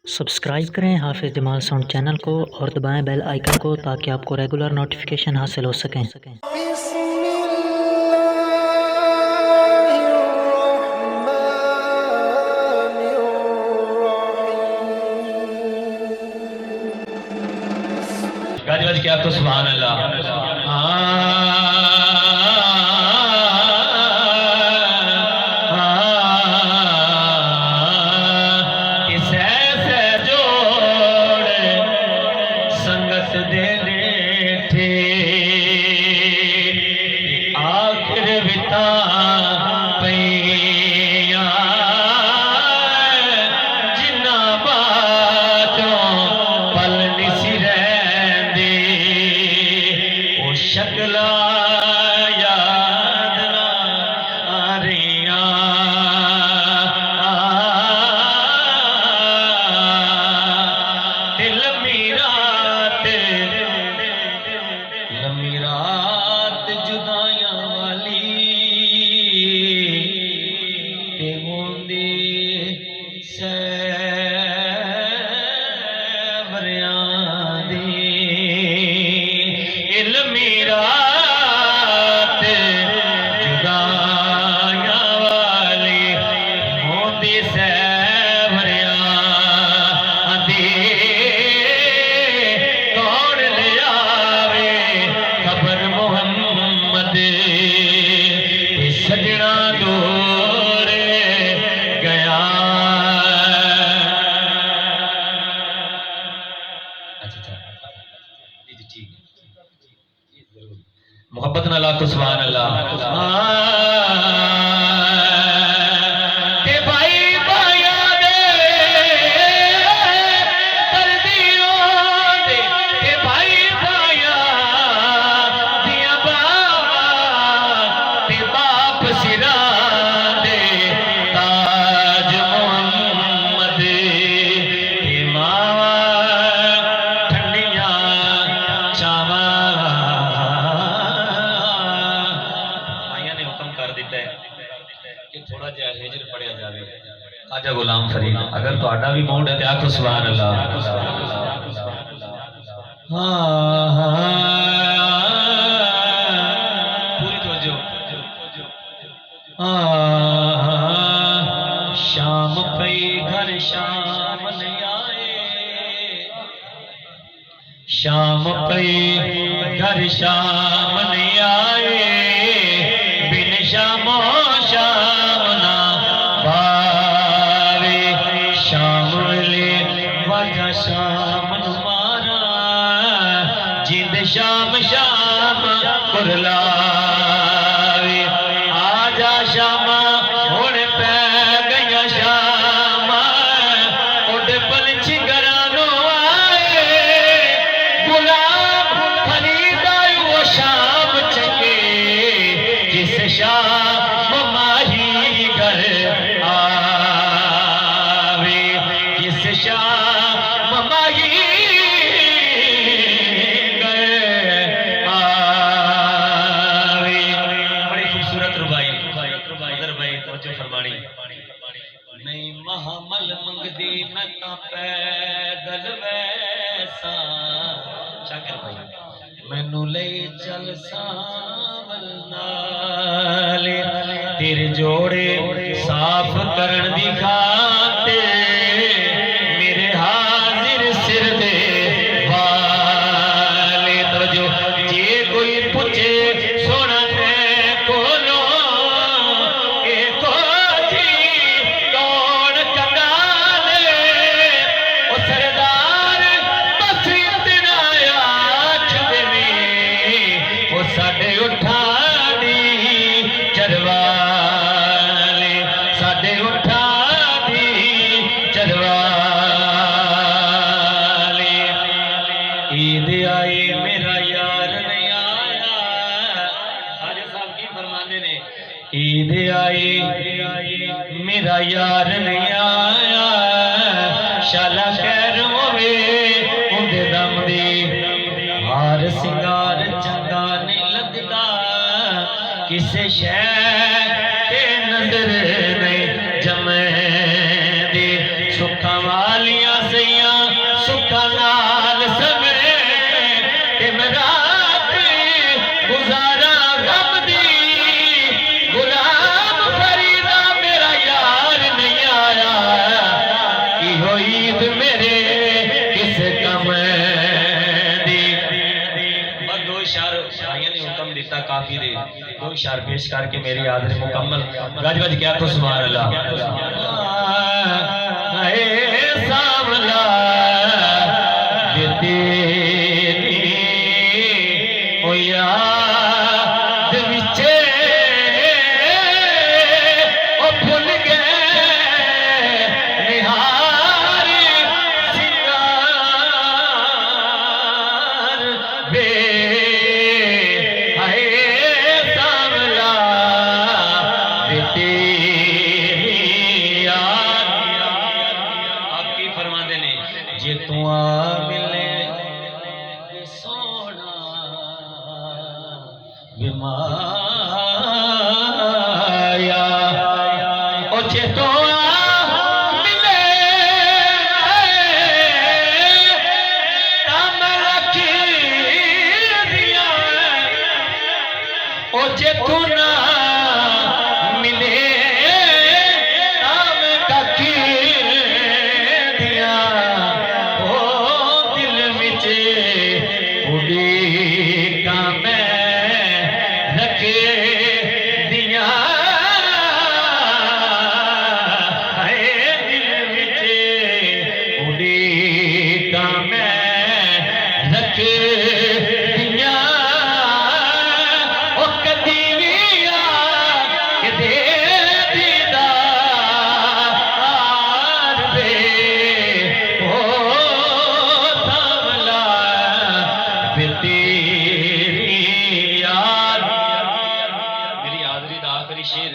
Subscribe करें हाफिज़ Jamal sound channel को और दबाएं बेल आइकन को ताकि आपको रेगुलर नोटिफिकेशन हासिल हो सकें। गाजी बाजी क्या तो सुभान अल्लाह। संगत दे थे आखिर बिता पैया जिन्ना बातों पल निसी रहंदे ओ शक्ला याद ना आ रहियां दिल मेरा लम्मी रात जुदाइयां वाली ते होंदे सैवरियां दी लम्मी रात जुदाइयां वाली होंदे सैवरियां दी सजना दूर गया। अच्छा ठीक मोहब्बत ना ला तो सुभान अल्लाह। थोड़ा जिहा हिजर पढ़िया जाए खाजा गुलाम फरीद अगर तुहाडा भी मूड है तो आखो सुभान अल्लाह। पूरी तवज्जो। शाम पई घर शाम नहीं आए शाम पई घर शाम नहीं आए बिन शामो शाम ना पावे शाम ले वजह शाम मारा जिंद शाम शाम कुरलावे आजा शामा हुण पै गया शाम उड पंछी घरानो आए गुलाम फरीद वो शाम चंगे जिस शाम माही घर आवे जिस शाम माही घर आवे। बड़ी खूबसूरत रुबाई उधर भाई तवज्जो फरमानी। नहीं महामल मंगदी मैं ता पैदल वैसा शाकिर भाई मैनू ले चल सावल नाले तेरे जोड़े साफ करन दी खातिर मेरे हाजिर सिर दे वाले तवज्जो जे कोई पूछे सोना ते कोलो ए कोजी कौन कंगाले ओ सरदार बस इतना आख देवे ओ साडे उठानी चरवाले साडे उठानी चरवाले। ईद आई मेरा यार नहीं आया हाजी साहब की फरमाने ने ईद आई मेरा यार नहीं आया शाला खैर होवे उंदे दम दी हार सिंगार चंगा नहीं लगदा किसे शहर ते नजर नहीं जमे दे सुखा वालियां से ईद मेरे किस कम दी। दो शार भाइयों ने हुक्म दिता काफी दे, दो शार पेश करके मेरी हाज़िरी मुकम्मल। गज गज क्या तो सुभान अल्लाह। सामला तेरी ओ याद विचे ओ भुल गए निहारी सिंगार वे हाय सामला तेरी याद। आप की फरमाते ने जे तू आ मिले सोना बिमाया ओ जे तू आ मिले तम रखी दिया ओ जे तू ना मिले तम कखी दिया ओ दिल विच उड़ी का मैं रखे दिया है दिल विच उड़ी का मैं रखे दिया ओ कदी भी आ दे दीदार दे ओ सामला तेरी याद। मेरी हाज़िरी दा आखिरी शेर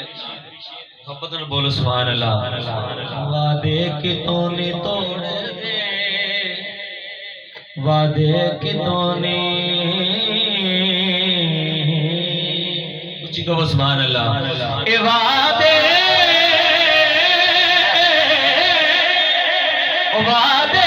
मोहब्बत न बोलो सुभान अल्लाह। वादे कितों ने तोड़ दे, वादे कितों ने उच्ची कहो सुभान अल्लाह। ए वादे वादे